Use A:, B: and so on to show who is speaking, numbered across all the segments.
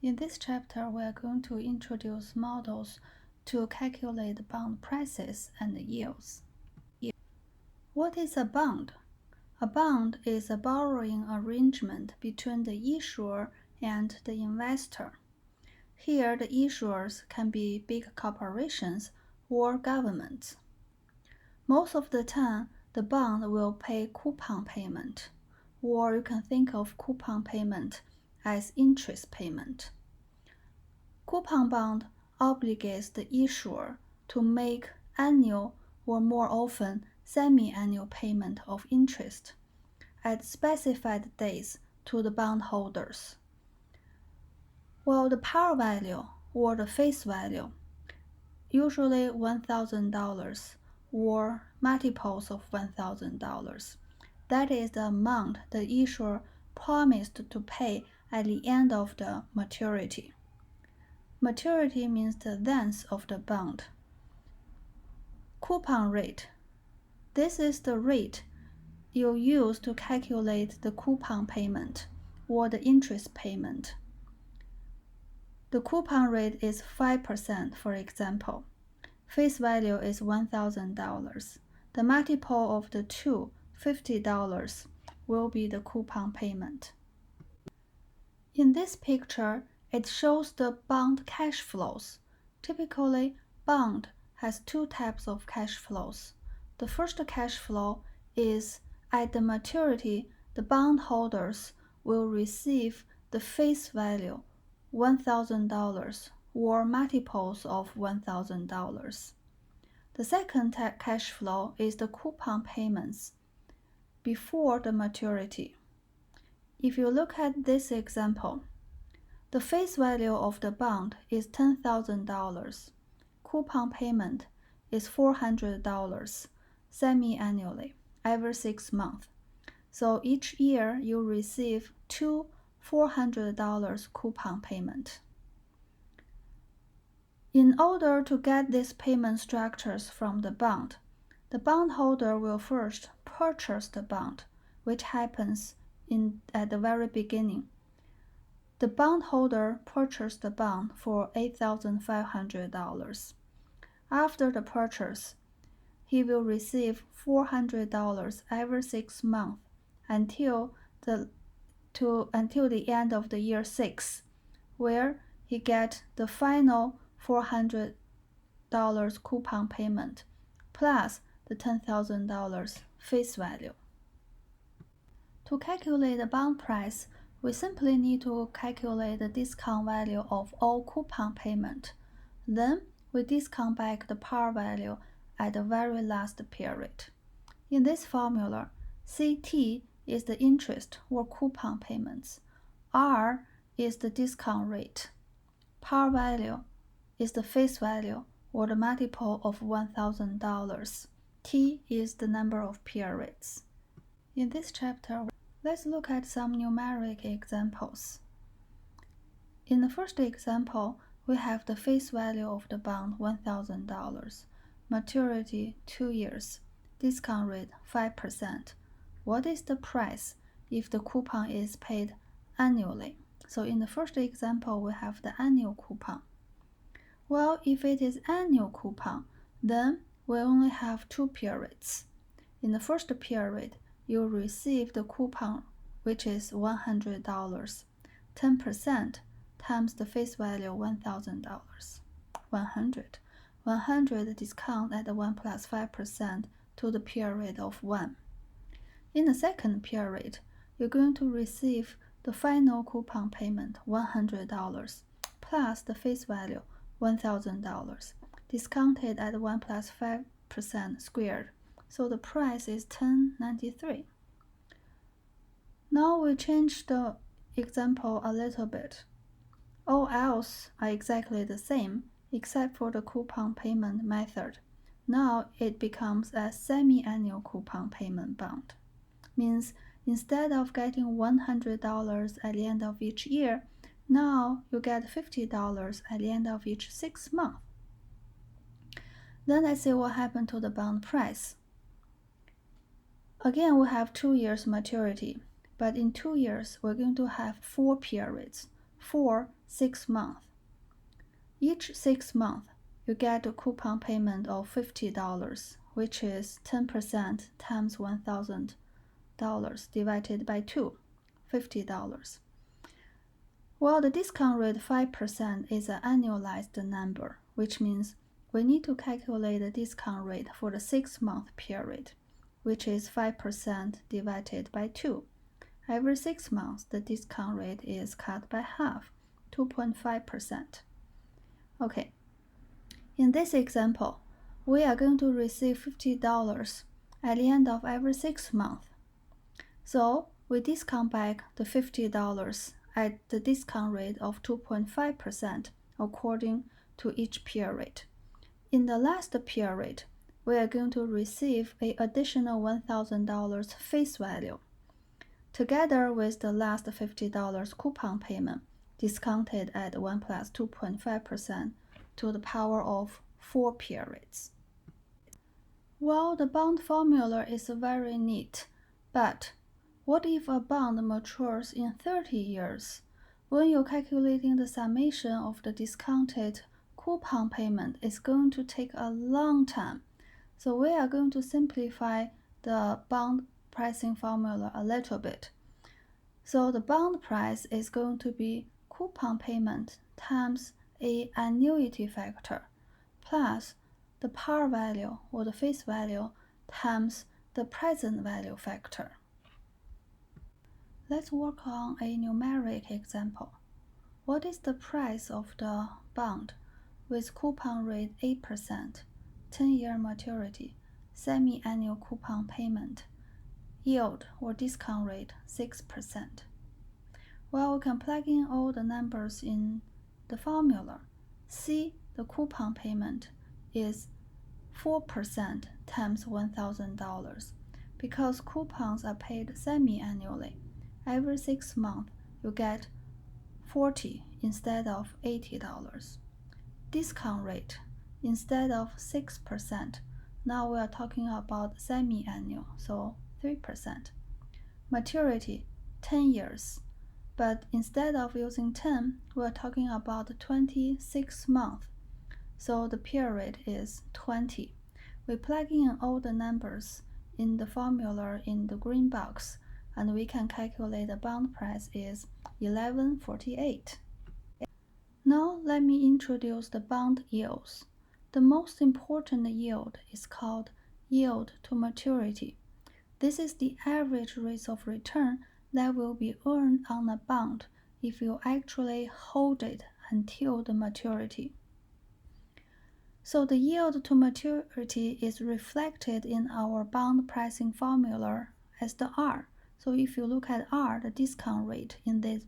A: In this chapter, we are going to introduce models to calculate bond prices and yields. What is a bond? A bond is a borrowing arrangement between the issuer and the investor. Here, the issuers can be big corporations or governments. Most of the time, the bond will pay coupon payment, or you can think of coupon payment as interest payment. Coupon bond obligates the issuer to make annual or more often semi-annual payment of interest at specified dates to the bondholders, while the par value or the face value, usually $1,000 or multiples of $1,000, that is the amount the issuer promised to pay at the end of the maturity. Maturity means the length of the bond. Coupon rate. This is the rate you use to calculate the coupon payment or the interest payment. The coupon rate is 5%, for example. Face value is $1,000. The multiple of the two, $50, will be the coupon payment. In this picture, it shows the bond cash flows. Typically, bond has two types of cash flows. The first cash flow is at the maturity, the bondholders will receive the face value, $1,000 or multiples of $1,000. The second cash flow is the coupon payments before the maturity. If you look at this example, the face value of the bond is $10,000. Coupon payment is $400 semi-annually, every 6 months. So each year you receive two $400 coupon payment. In order to get these payment structures from the bondholder will first purchase the bond, which happens at the very beginning. The bondholder purchased the bond for $8,500. After the purchase, he will receive $400 every 6 months until the end of the year 6, where he gets the final $400 coupon payment plus the $10,000 face value. To calculate the bond price, we simply need to calculate the discount value of all coupon payment. Then we discount back the par value at the very last period. In this formula, CT is the interest or coupon payments. R is the discount rate. Par value is the face value or the multiple of $1,000. T is the number of periods. In this chapter, let's look at some numeric examples. In the first example, we have the face value of the bond $1,000, maturity 2 years, discount rate 5%. What is the price if the coupon is paid annually? So in the first example, we have the annual coupon. Well, if it is annual coupon, then we only have 2 periods. In the first period, you receive the coupon, which is $100, 10% times the face value $1,000, 100 discount at 1 plus 5% to the period of 1. In the second period, you're going to receive the final coupon payment, $100, plus the face value, $1,000, discounted at 1 plus 5% squared. So the price is $10.93. Now we change the example a little bit. All else are exactly the same, except for the coupon payment method. Now it becomes a semi-annual coupon payment bond. Means instead of getting $100 at the end of each year, now you get $50 at the end of each 6 months. Then let's see what happened to the bond price. Again, we have 2 years maturity, but in 2 years, we're going to have 4 periods, 4 6 months. Each 6 months, you get a coupon payment of $50, which is 10% times $1,000 divided by 2, $50. Well, the discount rate 5% is an annualized number, which means we need to calculate the discount rate for the 6-month period, which is 5% divided by 2. Every 6 months, the discount rate is cut by half, 2.5%. Okay, in this example, we are going to receive $50 at the end of every 6 months. So we discount back the $50 at the discount rate of 2.5% according to each period. In the last period, we are going to receive an additional $1,000 face value, together with the last $50 coupon payment, discounted at 1 plus 2.5% to the power of 4 periods. Well, the bond formula is very neat, but what if a bond matures in 30 years? When you're calculating the summation of the discounted coupon payment, it's going to take a long time. So we are going to simplify the bond pricing formula a little bit. So the bond price is going to be coupon payment times an annuity factor plus the par value or the face value times the present value factor. Let's work on a numeric example. What is the price of the bond with coupon rate 8%, 10-year maturity, semi-annual coupon payment, yield or discount rate 6%? Well, we can plug in all the numbers in the formula. See, the coupon payment is 4% times $1,000 because coupons are paid semi-annually. Every 6 months, you get $40 instead of $80. Discount rate, instead of 6%, now we are talking about semi-annual, so 3%. Maturity, 10 years, but instead of using 10, we are talking about 26 months, so the period is 20. We plug in all the numbers in the formula in the green box, and we can calculate the bond price is $11.48. Now let me introduce the bond yields. The most important yield is called yield to maturity. This is the average rate of return that will be earned on a bond if you actually hold it until the maturity. So the yield to maturity is reflected in our bond pricing formula as the R. So if you look at R, the discount rate in this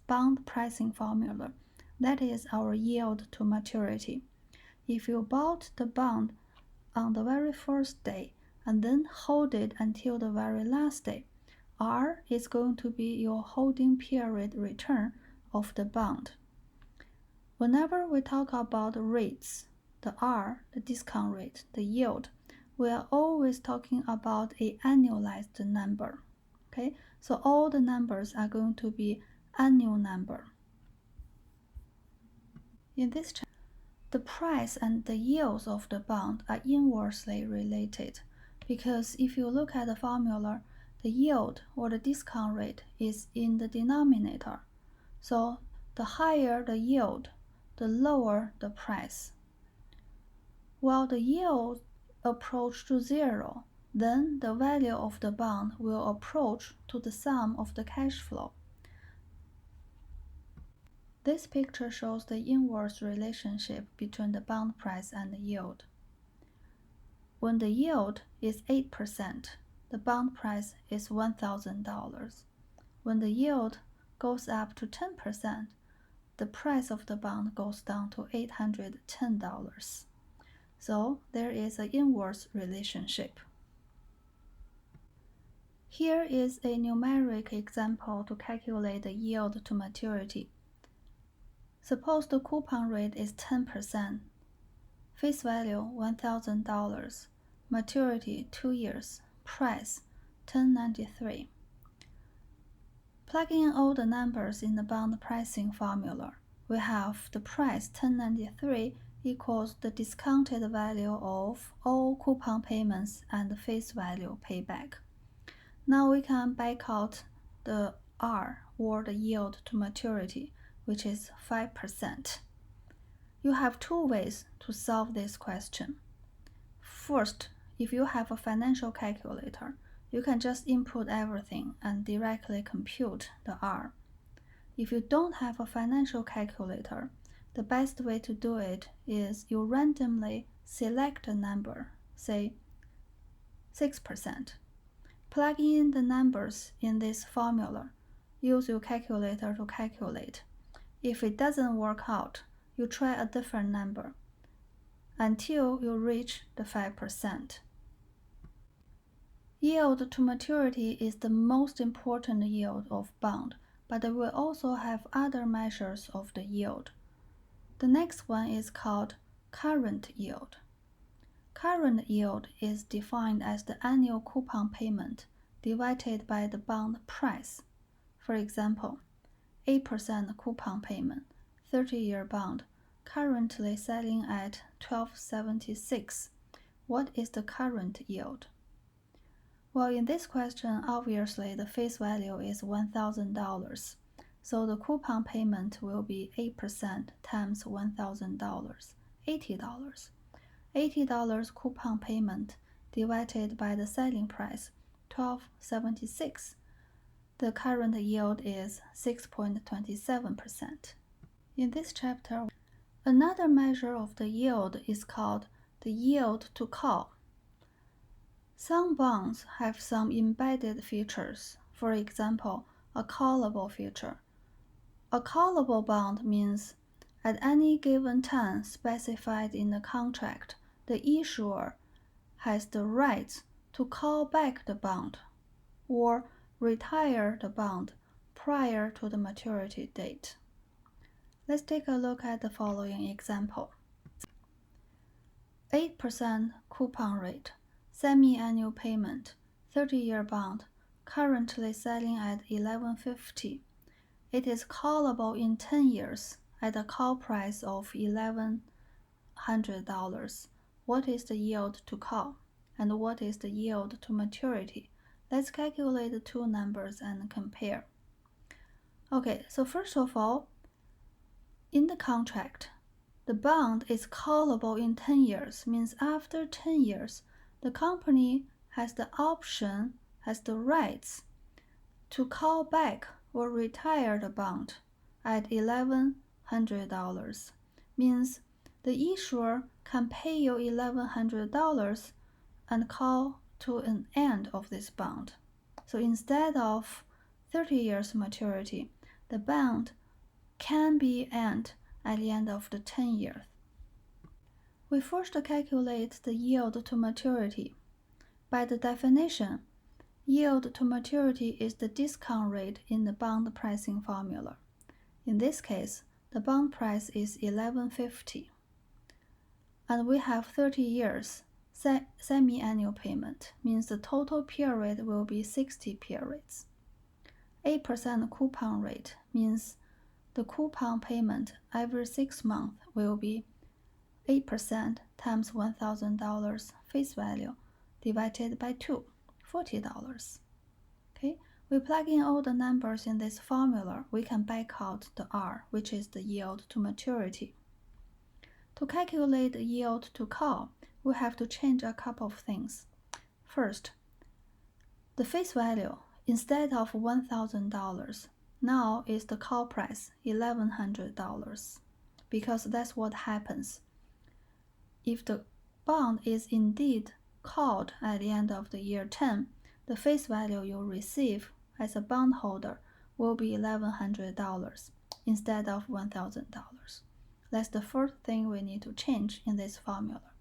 A: bond pricing formula, that is our yield to maturity. If you bought the bond on the very first day and then hold it until the very last day, R is going to be your holding period return of the bond. Whenever we talk about rates, the R, the discount rate, the yield, we are always talking about an annualized number. Okay, so all the numbers are going to be annual number. In this chapter, the price and the yields of the bond are inversely related because if you look at the formula, the yield or the discount rate is in the denominator. So the higher the yield, the lower the price. While the yield approach to 0, then the value of the bond will approach to the sum of the cash flow. This picture shows the inverse relationship between the bond price and the yield. When the yield is 8%, the bond price is $1,000. When the yield goes up to 10%, the price of the bond goes down to $810. So there is an inverse relationship. Here is a numeric example to calculate the yield to maturity. Suppose the coupon rate is 10%, face value $1,000, maturity 2 years, price $10.93. Plug in all the numbers in the bond pricing formula. we have the price 1093 equals the discounted value of all coupon payments and the face value payback. Now we can back out the R, or the yield to maturity, which is 5%. You have two ways to solve this question. First, if you have a financial calculator, you can just input everything and directly compute the R. If you don't have a financial calculator, the best way to do it is you randomly select a number, say 6%. Plug in the numbers in this formula. Use your calculator to calculate. If it doesn't work out, you try a different number until you reach the 5%. Yield to maturity is the most important yield of bond, but we also have other measures of the yield. The next one is called current yield. Current yield is defined as the annual coupon payment divided by the bond price. For example, 8% coupon payment, 30-year bond, currently selling at $12.76. What is the current yield? Well, in this question, obviously the face value is $1,000, so the coupon payment will be 8% times $1,000, $80. $80 coupon payment divided by the selling price, $12.76. The current yield is 6.27%. In this chapter, another measure of the yield is called the yield to call. Some bonds have some embedded features, for example, a callable feature. A callable bond means at any given time specified in the contract, the issuer has the right to call back the bond or retire the bond prior to the maturity date. Let's take a look at the following example. 8% coupon rate, semi-annual payment, 30-year bond, currently selling at $11.50. It is callable in 10 years at a call price of $1,100. What is the yield to call? And what is the yield to maturity? Let's calculate the two numbers and compare. Okay, so first of all, in the contract, the bond is callable in 10 years, means after 10 years, the company has the option, has the rights to call back or retire the bond at $1,100, means the issuer can pay you $1,100 and call to an end of this bond. So instead of 30 years maturity, the bond can be end at the end of the 10 years. We first calculate the yield to maturity. By the definition, yield to maturity is the discount rate in the bond pricing formula. In this case, the bond price is $11.50, and we have 30 years semi-annual payment, means the total period will be 60 periods. 8% coupon rate means the coupon payment every 6 months will be 8% times $1,000 face value divided by 2, $40. Okay, we plug in all the numbers in this formula, we can back out the R, which is the yield to maturity. To calculate the yield to call, we have to change a couple of things. First, the face value, instead of $1,000, now is the call price, $1,100, because that's what happens. If the bond is indeed called at the end of the year 10, the face value you receive as a bondholder will be $1,100 instead of $1,000. That's the first thing we need to change in this formula.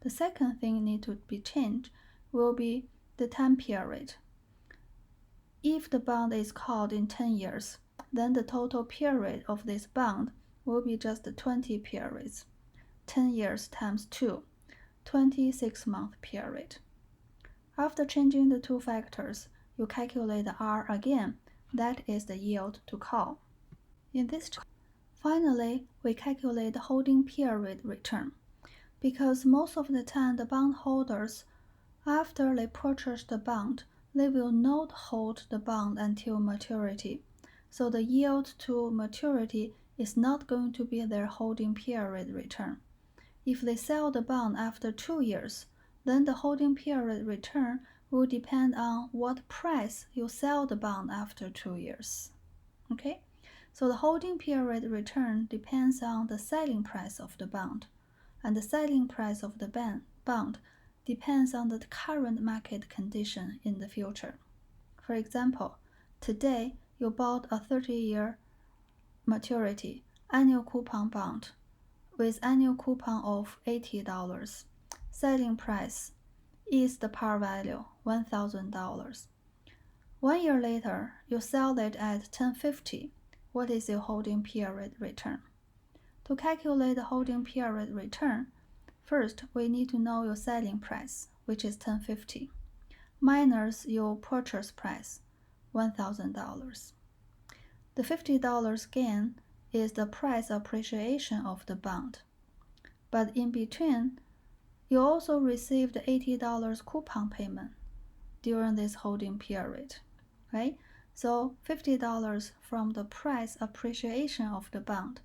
A: The second thing need to be changed will be the time period. If the bond is called in 10 years, then the total period of this bond will be just 20 periods. 10 years times 2, 26-month period. After changing the two factors, you calculate the R again. That is the yield to call. In this Finally, we calculate the holding period return, because most of the time the bondholders, after they purchase the bond, they will not hold the bond until maturity. So the yield to maturity is not going to be their holding period return. If they sell the bond after 2 years, then the holding period return will depend on what price you sell the bond after 2 years. Okay? So the holding period return depends on the selling price of the bond, and the selling price of the bond depends on the current market condition in the future. For example, today you bought a 30-year maturity annual coupon bond with annual coupon of $80. Selling price is the par value, $1,000. 1 year later, you sell it at $10.50. What is your holding period return? To calculate the holding period return, first we need to know your selling price, which is $10.50, minus your purchase price, $1,000. The $50 gain is the price appreciation of the bond. But in between, you also receive the $80 coupon payment during this holding period, right? So $50 from the price appreciation of the bond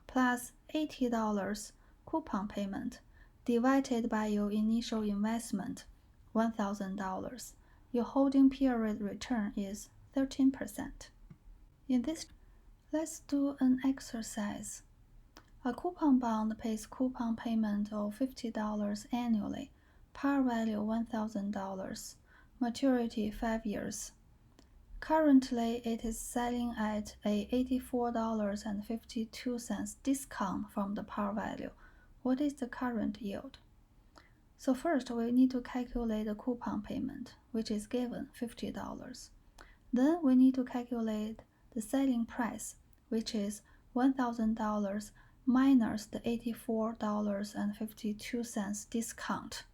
A: plus $80 coupon payment divided by your initial investment, $1,000. Your holding period return is 13%. In this, let's do an exercise. A coupon bond pays coupon payment of $50 annually, par value $1,000, maturity 5 years. Currently, it is selling at a $84.52 discount from the par value. What is the current yield? So first, we need to calculate the coupon payment, which is given $50. Then we need to calculate the selling price, which is $1,000 minus the $84.52 discount.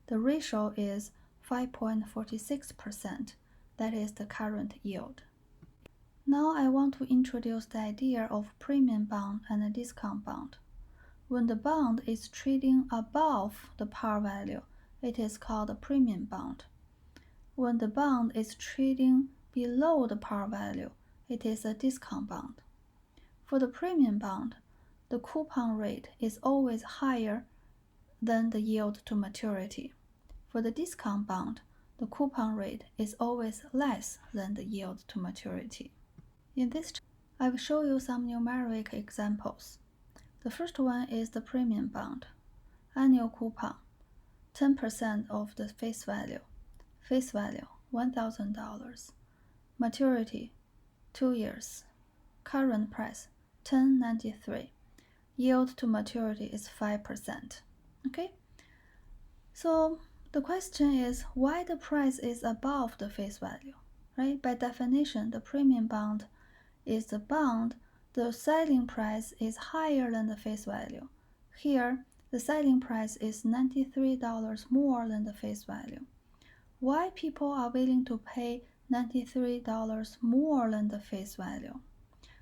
A: The ratio is 5.46%. That is the current yield. Now I want to introduce the idea of premium bond and a discount bond. When the bond is trading above the par value, it is called a premium bond. When the bond is trading below the par value, it is a discount bond. For the premium bond, the coupon rate is always higher than the yield to maturity. For the discount bond, the coupon rate is always less than the yield to maturity. In this, I will show you some numeric examples. The first one is the premium bond. Annual coupon, 10% of the face value. Face value, $1,000. Maturity, 2 years. Current price, $10.93. Yield to maturity is 5%. Okay? So the question is why the price is above the face value, right? By definition, the premium bond is the bond, the selling price is higher than the face value. Here, the selling price is $93 more than the face value. Why people are willing to pay $93 more than the face value?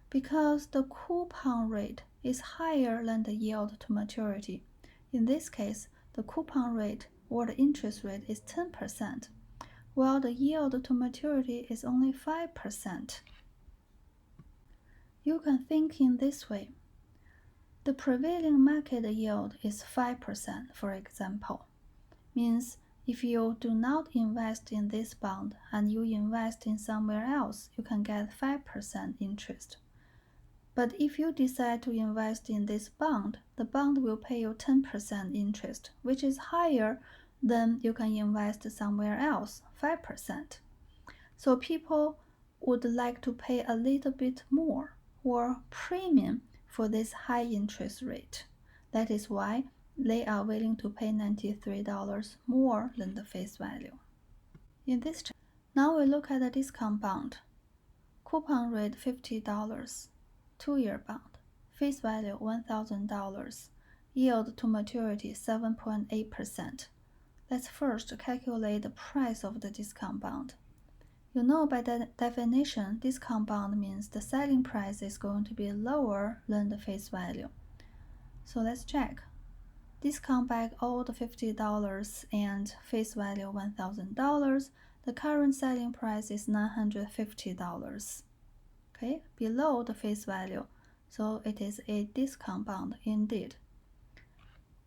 A: Because the coupon rate is higher than the yield to maturity. In this case, the coupon rate or the interest rate is 10%, while the yield to maturity is only 5%. You can think in this way. The prevailing market yield is 5%, for example. Means if you do not invest in this bond and you invest in somewhere else, you can get 5% interest. But if you decide to invest in this bond, the bond will pay you 10% interest, which is higher than you can invest somewhere else, 5%. So people would like to pay a little bit more or premium for this high interest rate. That is why they are willing to pay $93 more than the face value. In this chapter, now we look at the discount bond. Coupon rate $50. 2-year bond, face value $1,000, yield to maturity 7.8%. Let's first calculate the price of the discount bond. You know by that definition, discount bond means the selling price is going to be lower than the face value. So let's check. Discount back all the $50 and face value $1,000. The current selling price is $950. Okay, below the face value, so it is a discount bond indeed.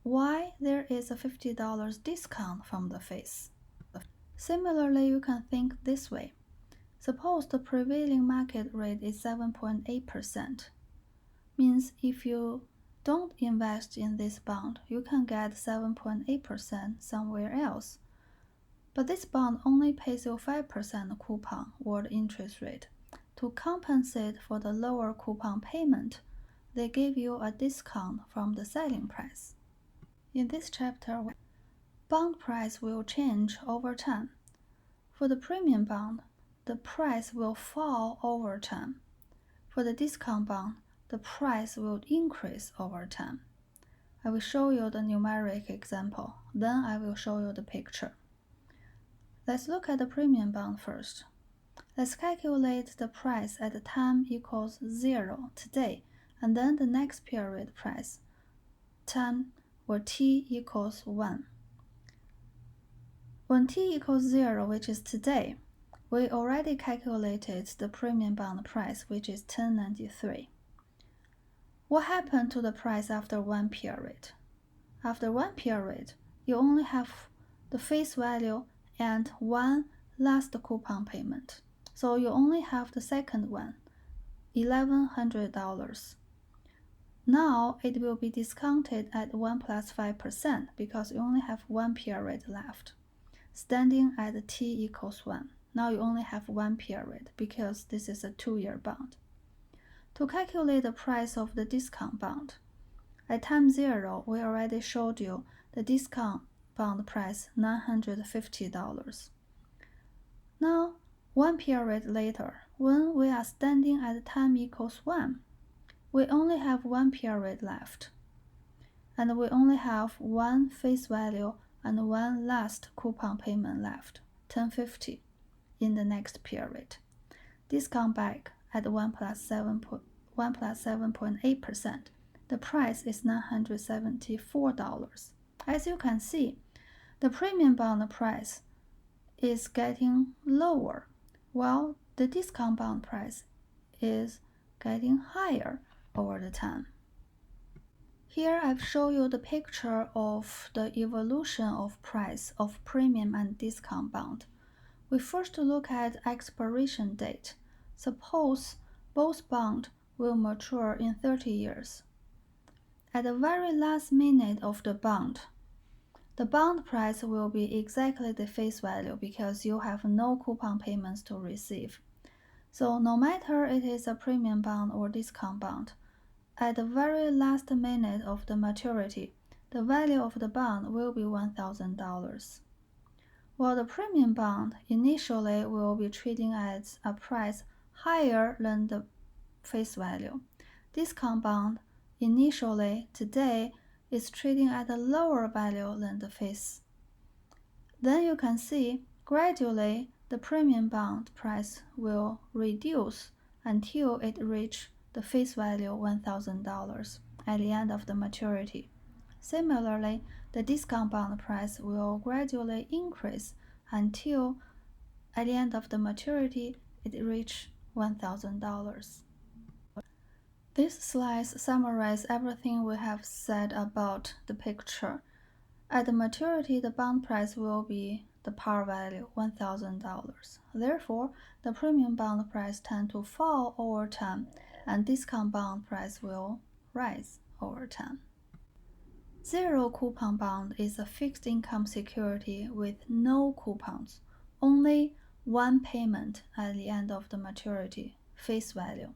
A: Why there is a $50 discount from the face? Similarly, you can think this way. Suppose the prevailing market rate is 7.8%. Means if you don't invest in this bond, you can get 7.8% somewhere else. But this bond only pays you 5% coupon or the interest rate. To compensate for the lower coupon payment, they give you a discount from the selling price. In this chapter, bond price will change over time. For the premium bond, the price will fall over time. For the discount bond, the price will increase over time. I will show you the numeric example, then I will show you the picture. Let's look at the premium bond first. Let's calculate the price at the time equals 0 today, and then the next period price, time where t equals 1. When t equals 0, which is today, we already calculated the premium bond price, which is $10.93. What happened to the price after one period? After one period, you only have the face value and one last coupon payment. So you only have the second one, $1,100. Now it will be discounted at 1 plus 5% because you only have one period left, standing at t equals 1. Now you only have one period because this is a 2-year bond. To calculate the price of the discount bond, at time 0, we already showed you the discount bond price, $950. Now, one period later, when we are standing at time equals 1, we only have one period left, and we only have one face value and one last coupon payment left, $10.50, in the next period. Discount back at 1 plus 7.8%. The price is $974. As you can see, the premium bond price is getting lower, while the discount bond price is getting higher over the time. Here I've shown you the picture of the evolution of price of premium and discount bond. We first look at expiration date. Suppose both bonds will mature in 30 years. At the very last minute of the bond price will be exactly the face value because you have no coupon payments to receive. So no matter it is a premium bond or discount bond, at the very last minute of the maturity, the value of the bond will be $1,000. While the premium bond initially will be trading at a price higher than the face value. Discount bond initially today is trading at a lower value than the face. Then you can see gradually the premium bond price will reduce until it reaches the face value $1,000 at the end of the maturity. Similarly, the discount bond price will gradually increase until at the end of the maturity it reaches $1,000. These slides summarize everything we have said about the picture. At the maturity, the bond price will be the par value, $1,000. Therefore, the premium bond price tends to fall over time, and discount bond price will rise over time. Zero coupon bond is a fixed income security with no coupons, only one payment at the end of the maturity, face value.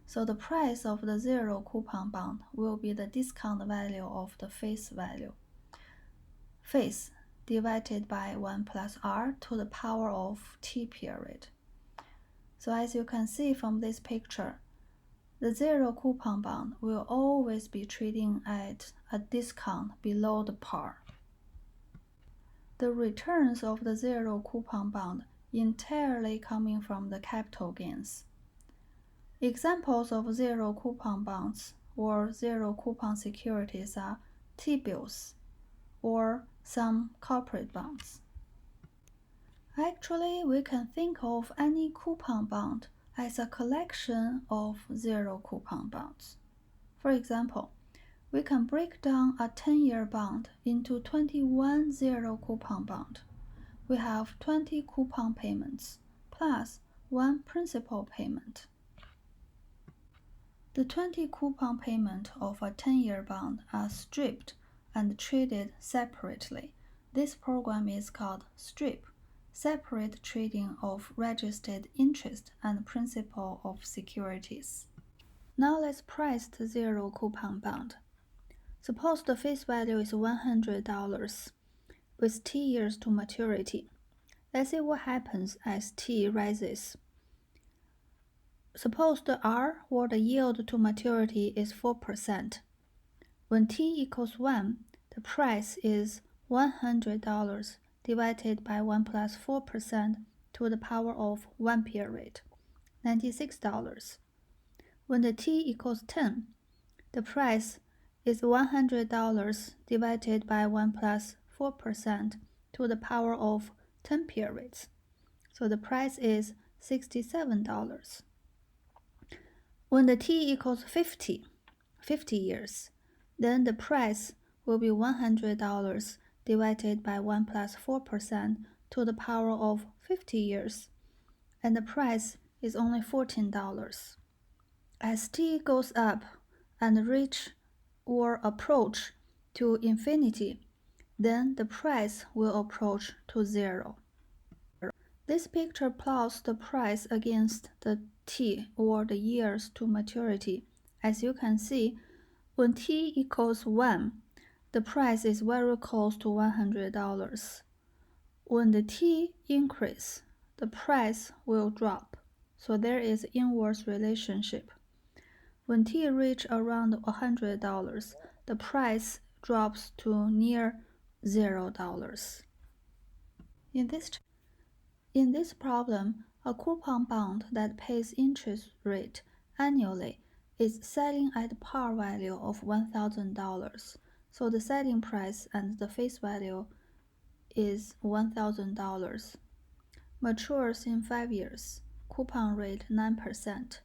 A: So the price of the zero coupon bond will be the discount value of the face value. Face divided by 1 plus r to the power of t period. So as you can see from this picture, the zero coupon bond will always be trading at a discount below the par. The returns of the zero coupon bond entirely coming from the capital gains. Examples of zero coupon bonds or zero coupon securities are T-bills or some corporate bonds. Actually, we can think of any coupon bond as a collection of zero coupon bonds. For example, we can break down a 10-year bond into 21 zero coupon bond. We have 20 coupon payments plus 1 principal payment. The 20 coupon payment of a 10-year bond are stripped and treated separately. This program is called STRIP, Separate Trading of Registered Interest and Principal of Securities. Now let's price the zero coupon bond. Suppose the face value is $100 with T years to maturity. Let's see what happens as T rises. Suppose the R, or the yield to maturity, is 4%. When T equals 1, the price is $100 divided by 1 plus 4% to the power of 1 period, $96. When the T equals 10, the price is $100 divided by 1 plus 4% to the power of 10 periods. So the price is $67. When the T equals 50 years, then the price will be $100 divided by 1 plus 4% to the power of 50 years, and the price is only $14. As T goes up and reach or approach to infinity, then the price will approach to 0. This picture plots the price against the T, or the years to maturity. As you can see, when T equals 1, the price is very close to $100. When the T increases, the price will drop. So there is inverse relationship. When T reaches around $100, the price drops to near $0. In this problem, a coupon bond that pays interest rate annually is selling at par value of $1,000. So the selling price and the face value is $1,000. Matures in 5 years. Coupon rate 9%.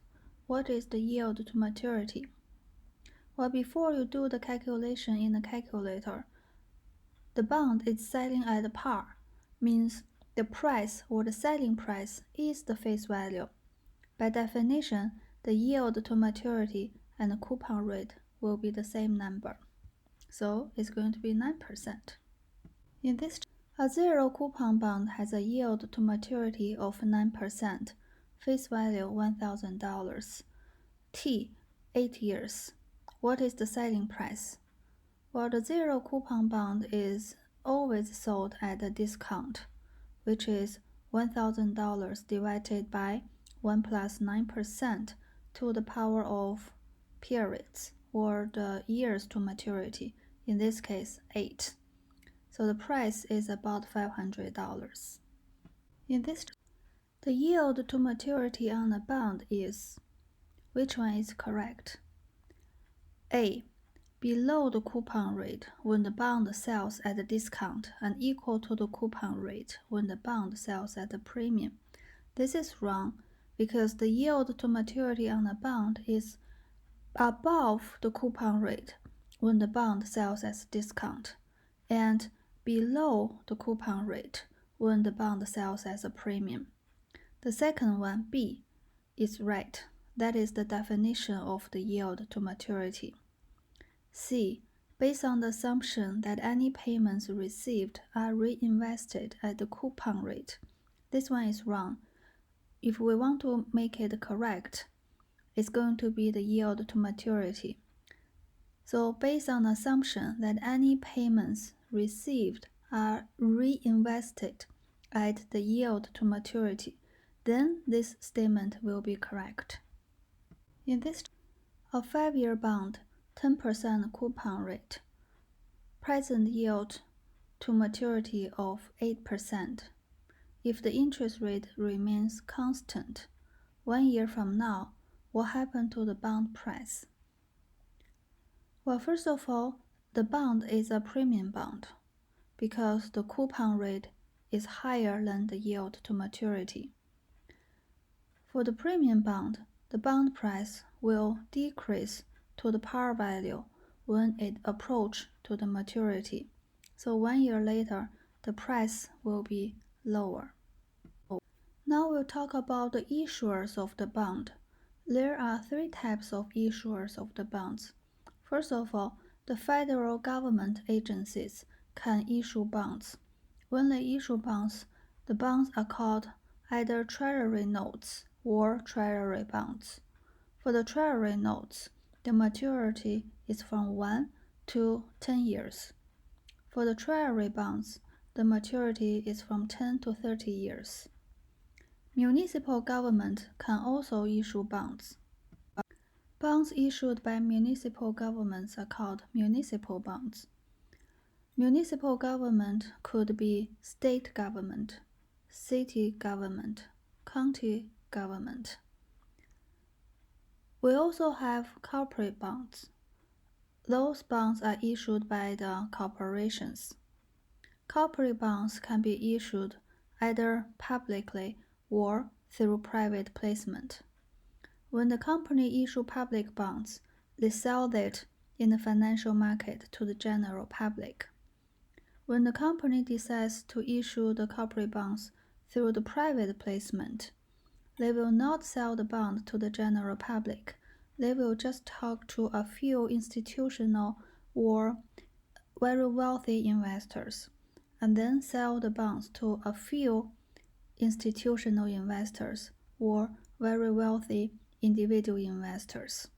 A: What is the yield to maturity? Well, before you do the calculation in the calculator, the bond is selling at par, means the price or the selling price is the face value. By definition, the yield to maturity and the coupon rate will be the same number. So it's going to be 9%. In this, a zero coupon bond has a yield to maturity of 9%, face value $1,000. T, 8 years. What is the selling price? Well, the zero coupon bond is always sold at a discount, which is $1,000 divided by 1 plus 9% to the power of periods, or the years to maturity, in this case 8. So the price is about $500. In this, the yield to maturity on a bond is, which one is correct? A, below the coupon rate when the bond sells at a discount and equal to the coupon rate when the bond sells at a premium. This is wrong because the yield to maturity on a bond is above the coupon rate when the bond sells at a discount and below the coupon rate when the bond sells as a premium. The second one, B, is right. That is the definition of the yield to maturity. C, based on the assumption that any payments received are reinvested at the coupon rate. This one is wrong. If we want to make it correct, it's going to be the yield to maturity. So based on the assumption that any payments received are reinvested at the yield to maturity, then this statement will be correct. In this, a 5-year bond, 10% coupon rate, present yield to maturity of 8%. if the interest rate remains constant, 1 year from now, what happened to the bond price? Well, first of all, the bond is a premium bond because the coupon rate is higher than the yield to maturity. For the premium bond, the bond price will decrease to the par value when it approaches to the maturity. So 1 year later, the price will be lower. Now we'll talk about the issuers of the bond. There are 3 types of issuers of the bonds. First of all, the federal government agencies can issue bonds. When they issue bonds, the bonds are called either Treasury notes or Treasury bonds. For the Treasury notes, the maturity is from 1 to 10 years. For the Treasury bonds, the maturity is from 10 to 30 years. Municipal government can also issue bonds. Bonds issued by municipal governments are called municipal bonds. Municipal government could be state government, city government, county government. We also have corporate bonds. Those bonds are issued by the corporations. Corporate bonds can be issued either publicly or through private placement. When the company issue public bonds, they sell it in the financial market to the general public. When the company decides to issue the corporate bonds through the private placement, they will not sell the bond to the general public. They will just talk to a few institutional or very wealthy investors, and then sell the bonds to a few institutional investors or very wealthy individual investors.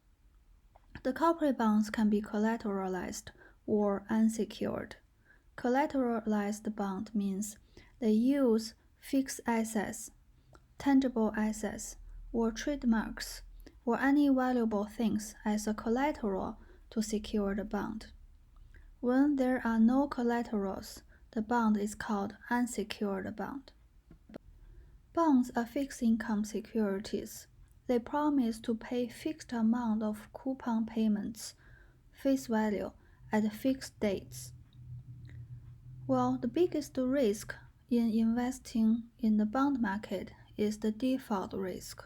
A: The corporate bonds can be collateralized or unsecured. Collateralized bond means they use fixed assets, tangible assets, or trademarks, or any valuable things as a collateral to secure the bond. When there are no collaterals, the bond is called unsecured bond. Bonds are fixed income securities. They promise to pay fixed amount of coupon payments, face value, at fixed dates. Well, the biggest risk in investing in the bond market is the default risk.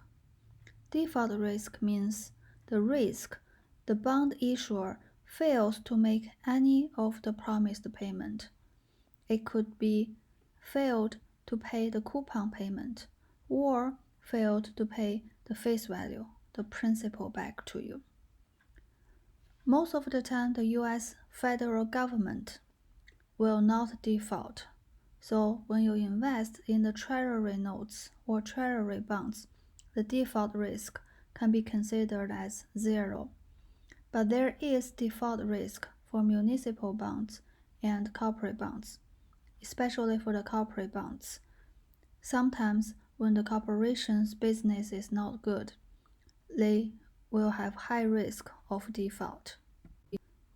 A: Default risk means the risk the bond issuer fails to make any of the promised payment. It could be failed to pay the coupon payment or failed to pay the face value, the principal back to you. Most of the time, the US federal government will not default. So when you invest in the Treasury notes or Treasury bonds, the default risk can be considered as 0. But there is default risk for municipal bonds and corporate bonds, especially for the corporate bonds. Sometimes when the corporation's business is not good, they will have high risk of default.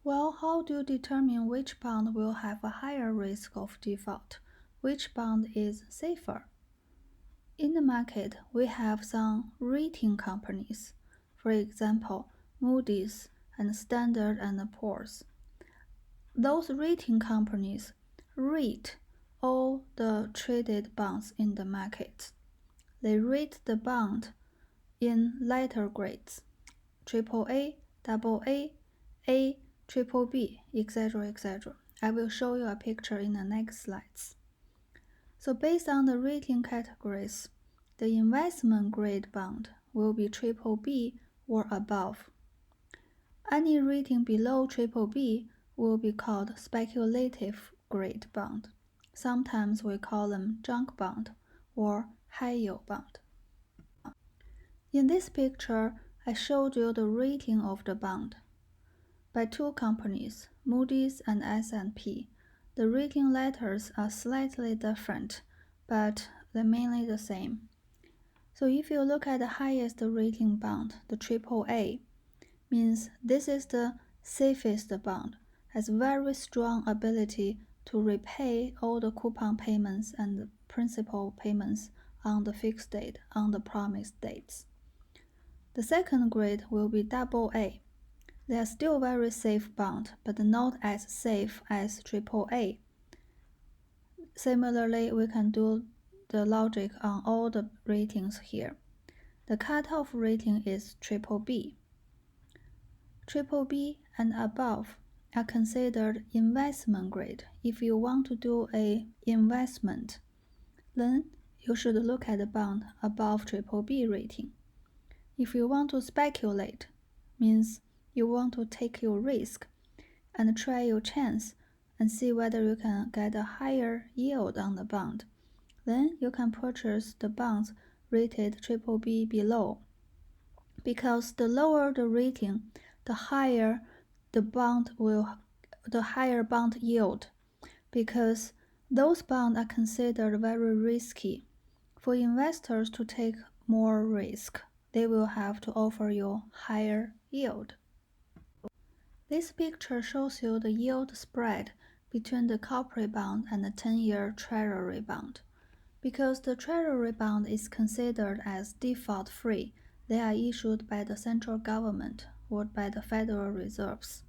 A: Well, how do you determine which bond will have a higher risk of default? Which bond is safer? In the market, we have some rating companies, for example, Moody's and Standard & Poor's. Those rating companies rate all the traded bonds in the market. They rate the bond in letter grades, AAA, AA, A, BBB, etc., etc. I will show you a picture in the next slides. So based on the rating categories, the investment grade bond will be BBB or above. Any rating below BBB will be called speculative grade bond. Sometimes we call them junk bond or high yield bond. In this picture, I showed you the rating of the bond by 2 companies, Moody's and S&P. The rating letters are slightly different, but they're mainly the same. So if you look at the highest rating bond, the AAA, means this is the safest bond, has very strong ability to repay all the coupon payments and principal payments on the fixed date on the promised dates. The second grade will be AA. They are still very safe bond, but not as safe as AAA. Similarly, we can do the logic on all the ratings here. The cutoff rating is BBB. BBB and above are considered investment grade. If you want to do a investment, then you should look at the bond above BBB rating. If you want to speculate, means you want to take your risk and try your chance and see whether you can get a higher yield on the bond, then you can purchase the bonds rated BBB below. Because the lower the rating, the higher bond yield, because those bonds are considered very risky. For investors to take more risk, they will have to offer you higher yield. This picture shows you the yield spread between the corporate bond and the 10-year Treasury bond. Because the Treasury bond is considered as default-free, they are issued by the central government or by the Federal Reserves.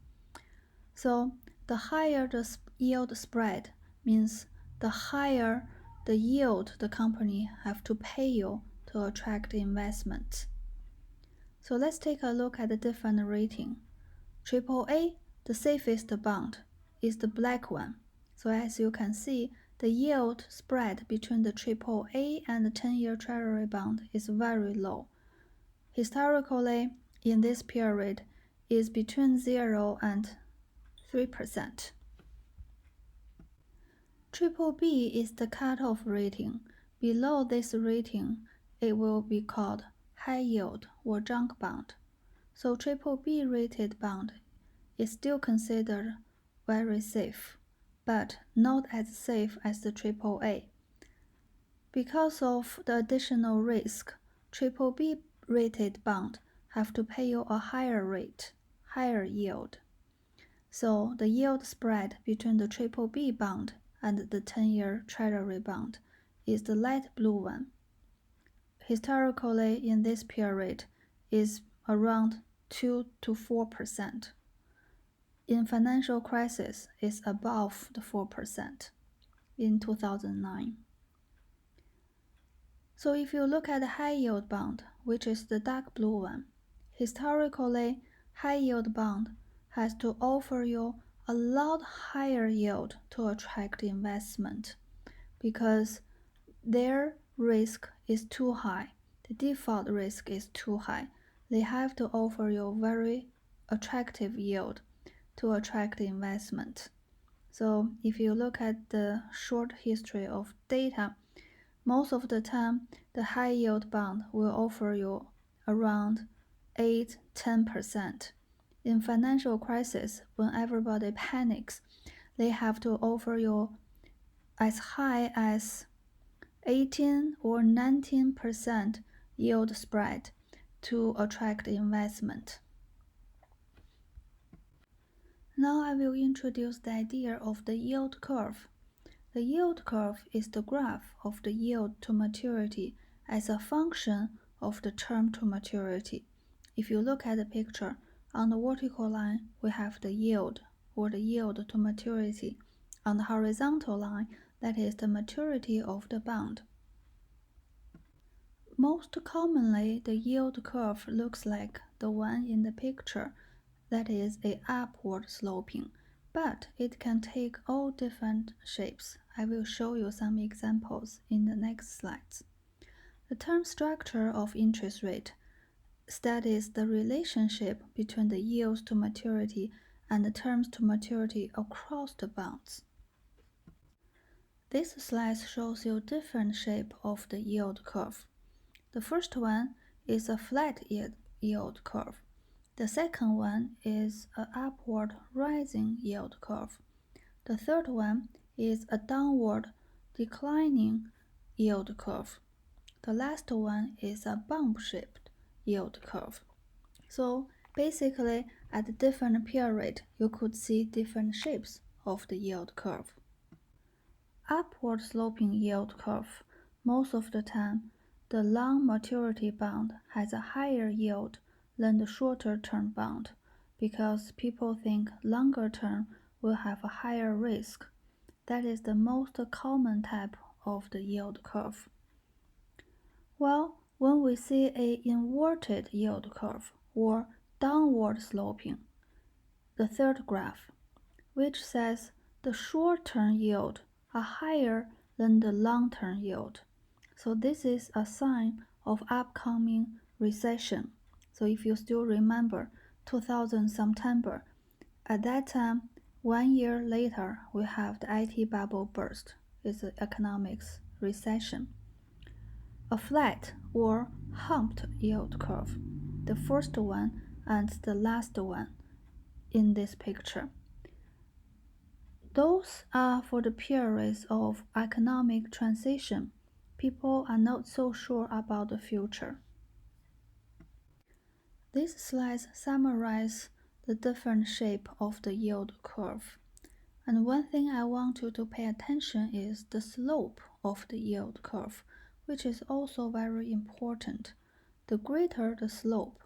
A: So the higher the yield spread means the higher the yield the company have to pay you to attract investment. So let's take a look at the different rating. AAA, the safest bond, is the black one. So as you can see, the yield spread between the AAA and the 10-year Treasury bond is very low. Historically, in this period, is between 0 and 3%. BBB is the cutoff rating. Below this rating, it will be called high yield or junk bond. So BBB rated bond is still considered very safe, but not as safe as the AAA. Because of the additional risk, BBB rated bond have to pay you a higher rate, higher yield. So the yield spread between the BBB bond and the 10-year Treasury bond is the light blue one. Historically, in this period, is around 2 to 4%. In financial crisis, is above the 4% in 2009. So if you look at the high yield bond, which is the dark blue one, historically, high yield bond has to offer you a lot higher yield to attract investment because their risk is too high. The default risk is too high. They have to offer you very attractive yield to attract investment. So if you look at the short history of data, most of the time, the high yield bond will offer you around 8–10%. In financial crisis, when everybody panics, they have to offer you as high as 18 or 19% yield spread to attract investment. Now I will introduce the idea of the yield curve. The yield curve is the graph of the yield to maturity as a function of the term to maturity. If you look at the picture, on the vertical line, we have the yield or the yield to maturity. On the horizontal line, that is the maturity of the bond. Most commonly, the yield curve looks like the one in the picture, that is a upward sloping, but it can take all different shapes. I will show you some examples in the next slides. The term structure of interest rate studies the relationship between the yields to maturity and the terms to maturity across the bonds. This slide shows you different shape of the yield curve. The first one is a flat yield curve. The second one is an upward rising yield curve. The third one is a downward declining yield curve. The last one is a bump-shaped yield curve. So basically, at different period, you could see different shapes of the yield curve. upward sloping yield curve, most of the time, the long maturity bond has a higher yield than the shorter term bond because people think longer term will have a higher risk. That is the most common type of the yield curve. Well, when we see an inverted yield curve or downward sloping, the third graph, which says the short-term yield are higher than the long-term yield. So this is a sign of upcoming recession. So if you still remember 2000 September, at that time, 1 year later, we have the IT bubble burst. It's an economics recession. A flat or humped yield curve, the first one and the last one in this picture. Those are for the periods of economic transition. People are not so sure about the future. These slides summarize the different shape of the yield curve. And one thing I want you to pay attention is the slope of the yield curve, which is also very important. The greater the slope,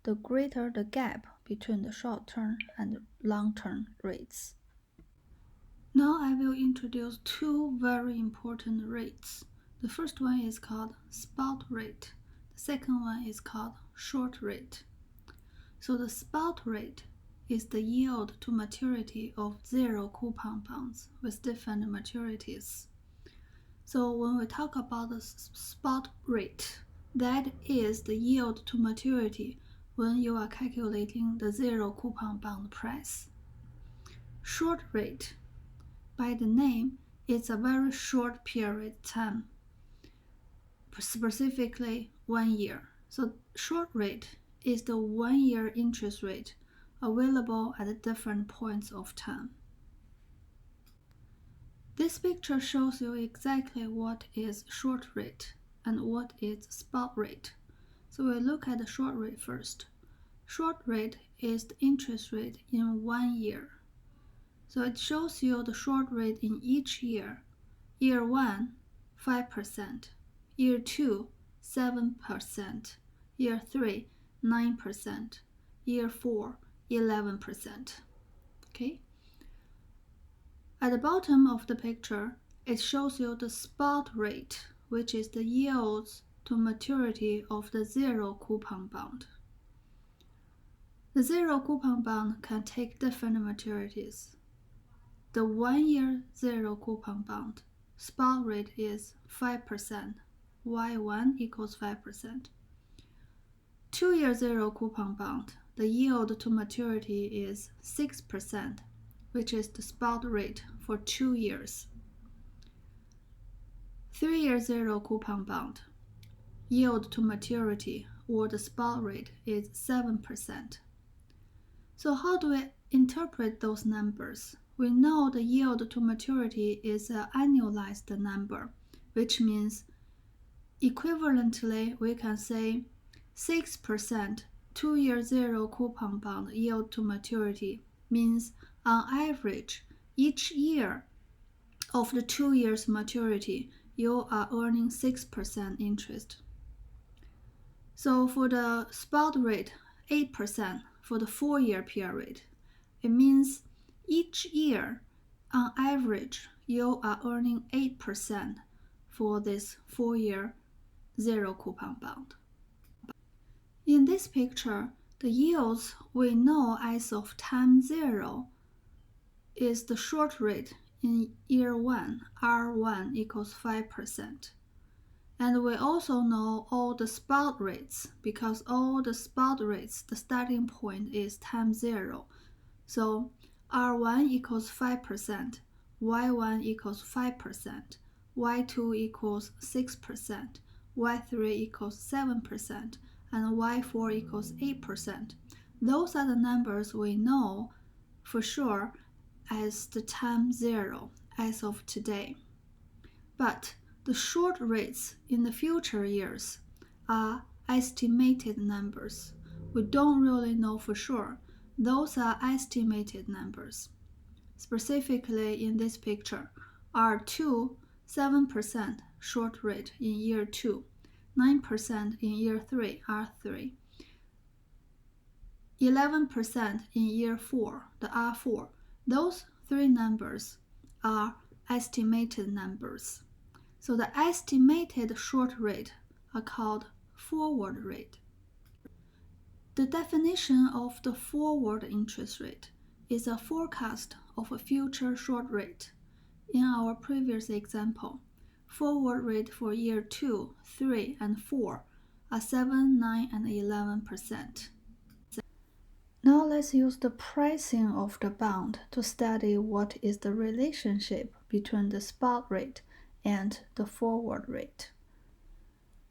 A: the greater the gap between the short-term and long-term rates. Now I will introduce two very important rates. The first one is called spot rate. The second one is called short rate. So the spot rate is the yield to maturity of zero coupon bonds with different maturities. So when we talk about the spot rate, that is the yield to maturity when you are calculating the zero coupon bond price. Short rate, by the name, it's a very short period time, specifically 1 year. So short rate is the 1 year interest rate available at different points of time. This picture shows you exactly what is short rate and what is spot rate. So we'll look at the short rate first. Short rate is the interest rate in 1 year. So it shows you the short rate in each year. Year 1, 5%. Year 2, 7%. Year 3, 9%. Year 4, 11%. Okay? At the bottom of the picture, it shows you the spot rate, which is the yields to maturity of the zero coupon bond. The zero coupon bond can take different maturities. The 1 year zero coupon bond spot rate is 5%. Y1 equals 5%. 2 year zero coupon bond, the yield to maturity is 6%, which is the spot rate for 2 years. 3 year zero coupon bond, yield to maturity or the spot rate is 7%. So how do we interpret those numbers? We know the yield to maturity is an annualized number, which means equivalently we can say 6% 2 year zero coupon bond yield to maturity means on average each year of the 2 years maturity you are earning 6% interest. So for the spot rate 8% for the 4 year period, it means each year on average you are earning 8% for this 4 year zero coupon bond. In this picture, the yields we know as of time 0 is the short rate in year 1, R1 equals 5%. And we also know all the spot rates because all the spot rates, the starting point is time 0. So R1 equals 5%, Y1 equals 5%, Y2 equals 6%, Y3 equals 7%, and Y4 equals 8%. Those are the numbers we know for sure as the time 0 as of today. But the short rates in the future years are estimated numbers. We don't really know for sure. Those are estimated numbers. Specifically in this picture, are 7% short rate in year 2, 9% in year 3 are 3, 11% in year 4, the R4. Those three numbers are estimated numbers. So the estimated short rate are called forward rate. The definition of the forward interest rate is a forecast of a future short rate. In our previous example, forward rate for year 2, 3, and 4 are 7, 9, and 11%. Now let's use the pricing of the bond to study what is the relationship between the spot rate and the forward rate.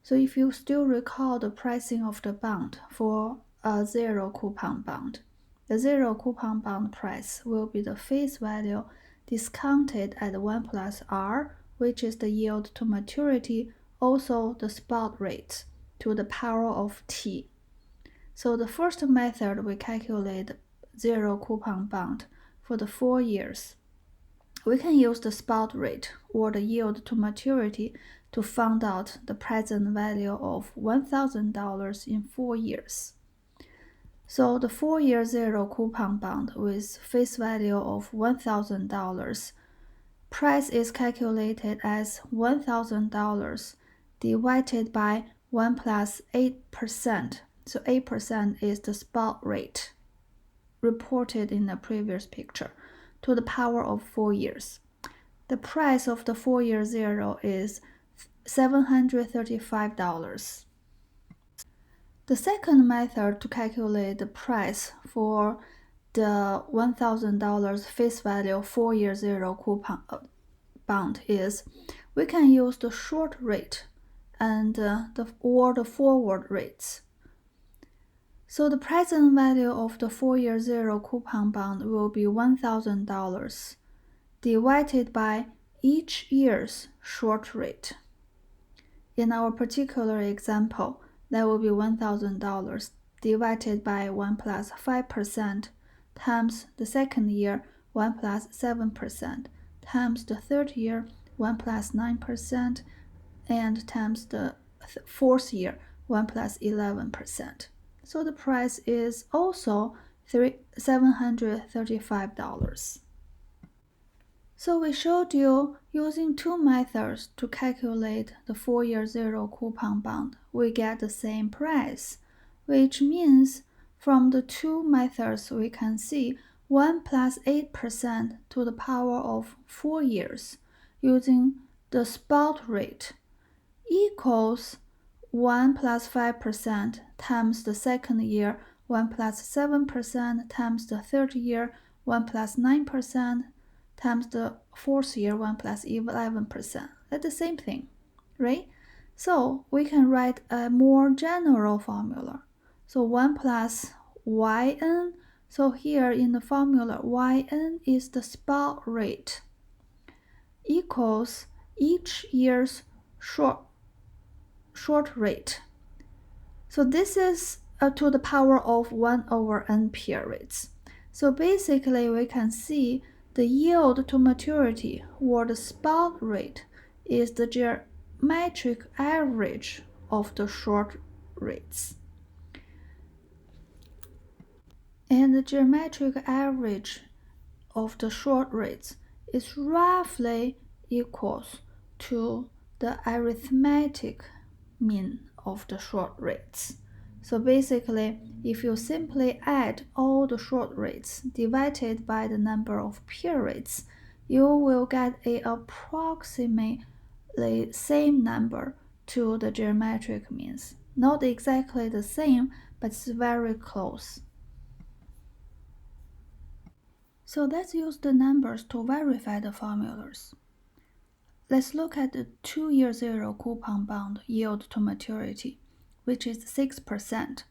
A: So if you still recall the pricing of the bond for a zero coupon bond, the zero coupon bond price will be the face value discounted at 1 plus R, which is the yield to maturity, also the spot rate, to the power of T. So the first method, we calculate zero coupon bond for the 4 years. We can use the spot rate or the yield to maturity to find out the present value of $1,000 in 4 years. So the 4-year zero coupon bond with face value of $1,000, price is calculated as $1,000 divided by 1 plus 8%. So 8% is the spot rate reported in the previous picture, to the power of 4 years. The price of the 4-year zero is $735. The second method to calculate the price for the $1,000 face value 4-year zero coupon bond is we can use the short rate and or the forward rates. So the present value of the 4-year zero coupon bond will be $1,000 divided by each year's short rate. In our particular example, that will be $1,000 divided by 1 plus 5% times the second year 1 plus 7% times the third year 1 plus 9% and times the fourth year 1 plus 11%. So the price is also $735. So we showed you using two methods to calculate the 4-year zero coupon bond, we get the same price, which means from the two methods we can see 1 plus 8% to the power of 4 years using the spot rate equals 1 plus 5% times the second year 1 plus 7% times the third year 1 plus 9% times the fourth year 1 plus 11%. That's the same thing, right? So we can write a more general formula. So 1 plus yn. So here in the formula, yn is the spot rate equals each year's short rate. So this is to the power of 1 over n periods. So basically we can see the yield to maturity or the spot rate is the geometric average of the short rates. And the geometric average of the short rates is roughly equals to the arithmetic mean of the short rates. So basically, if you simply add all the short rates divided by the number of periods, you will get an approximately same number to the geometric means. Not exactly the same, but it's very close. So let's use the numbers to verify the formulas. Let's look at the 2-year zero coupon bond yield to maturity, which is 6%,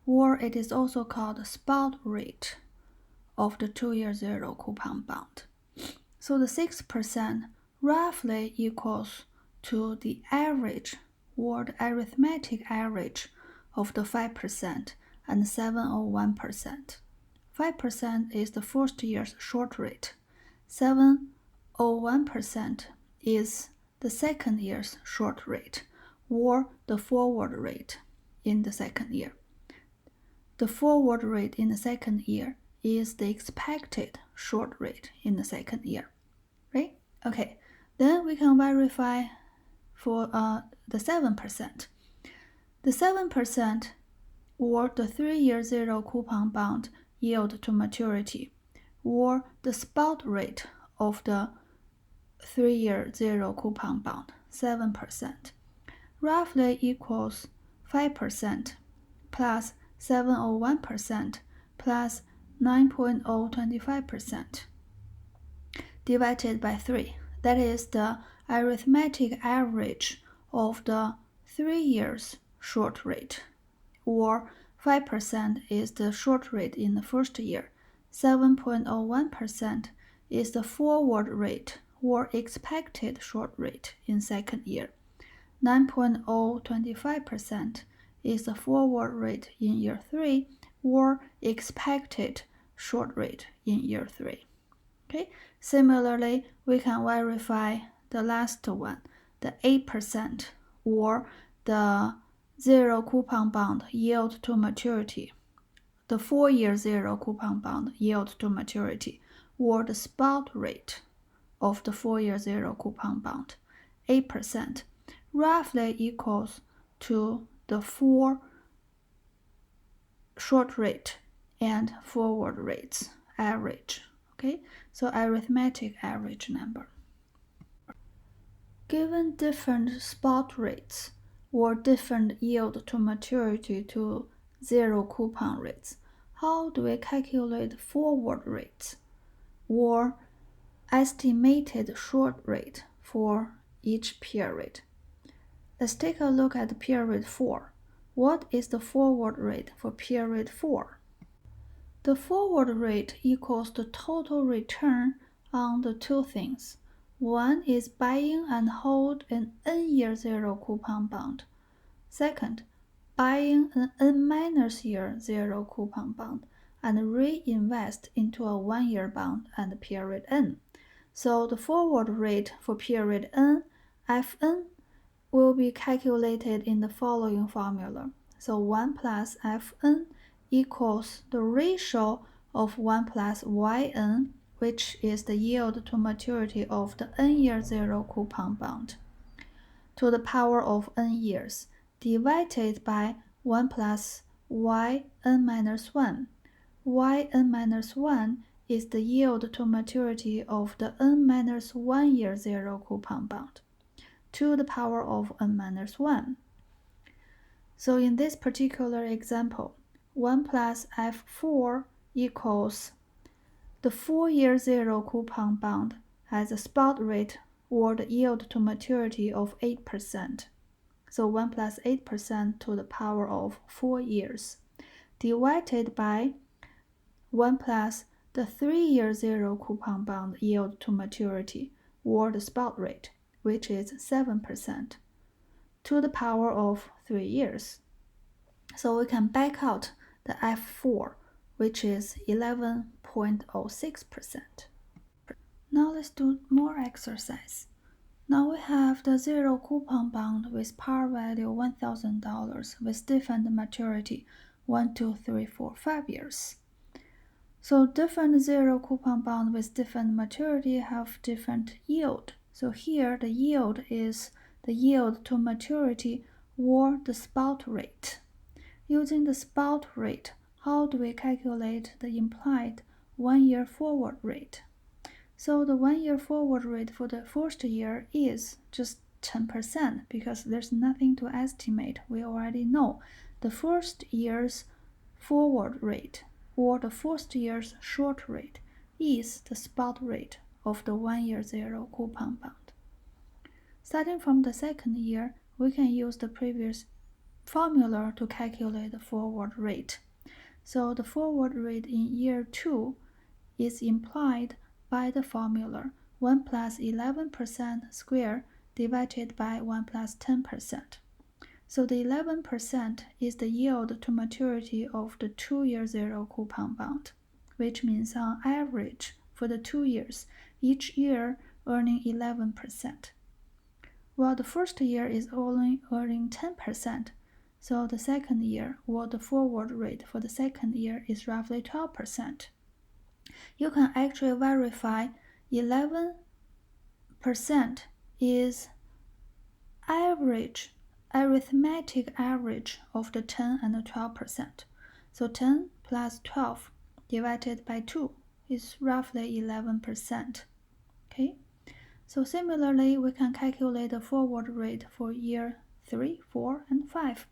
A: or it is also called the spot rate of the 2-year zero coupon bond. So the 6% roughly equals to the average or the arithmetic average of the 5% and 701%. 5% is the first year's short rate. 701% 0.01% is the second year's short rate, or the forward rate in the second year. The forward rate in the second year is the expected short rate in the second year, right? Okay, then we can verify for the 7%. The 7% or the 3-year zero coupon bond yield to maturity, or the spot rate of the 3-year zero coupon bond, 7%, roughly equals 5% plus 7.01% plus 9.025% divided by 3. That is the arithmetic average of the 3 years short rate, or 5% is the short rate in the first year, 7.01% is the forward rate or expected short rate in second year, 9.025% is the forward rate in year 3 or expected short rate in year 3. Okay, similarly, we can verify the last one, the 8% or the zero coupon bond yield to maturity, the 4-year zero coupon bond yield to maturity, or the spot rate of the 4-year zero coupon bond, 8%, roughly equals to the 4 short rate and forward rates average. Okay, so arithmetic average number. Given different spot rates or different yield to maturity to zero coupon rates, how do we calculate forward rates or estimated short rate for each period? Let's take a look at period 4. What is the forward rate for period 4? The forward rate equals the total return on the two things. One is buying and hold an N-year zero coupon bond. Second, buying an N-year zero coupon bond and reinvest into a 1-year bond at period N. So the forward rate for period N, Fn, will be calculated in the following formula. So 1 plus Fn equals the ratio of 1 plus Yn, which is the yield to maturity of the N-year zero coupon bond, to the power of N years, divided by 1 plus Yn minus 1. Yn minus 1 is the yield to maturity of the N minus 1-year zero coupon bond, to the power of N minus 1. So in this particular example, 1 plus F4 equals the 4-year zero coupon bond has a spot rate or the yield to maturity of 8%. So 1 plus 8% to the power of 4 years, divided by 1 plus the 3-year zero coupon bond yield to maturity or the spot rate, which is 7%, to the power of 3 years. So we can back out the F4, which is 11.06%. Now let's do more exercise. Now we have the zero coupon bond with par value $1,000 with different maturity 1, 2, 3, 4, 5 years. So different zero coupon bond with different maturity have different yield. So here the yield is the yield to maturity or the spot rate. Using the spot rate, how do we calculate the implied 1-year forward rate? So the 1-year forward rate for the first year is just 10% because there's nothing to estimate. We already know the first year's forward rate or the first year's short rate is the spot rate of the 1-year zero coupon bond. Starting from the second year, we can use the previous formula to calculate the forward rate. So the forward rate in year 2 is implied by the formula 1 plus 11% squared divided by 1 plus 10%. So the 11% is the yield to maturity of the 2-year zero coupon bond, which means on average for the 2 years, each year earning 11%. While the first year is only earning 10%, so the second year, or the forward rate for the second year, is roughly 12%. You can actually verify 11% is arithmetic average of the 10 and the 12%. So 10 plus 12 divided by 2 is roughly 11%. Okay? So similarly, we can calculate the forward rate for year 3, 4, and 5.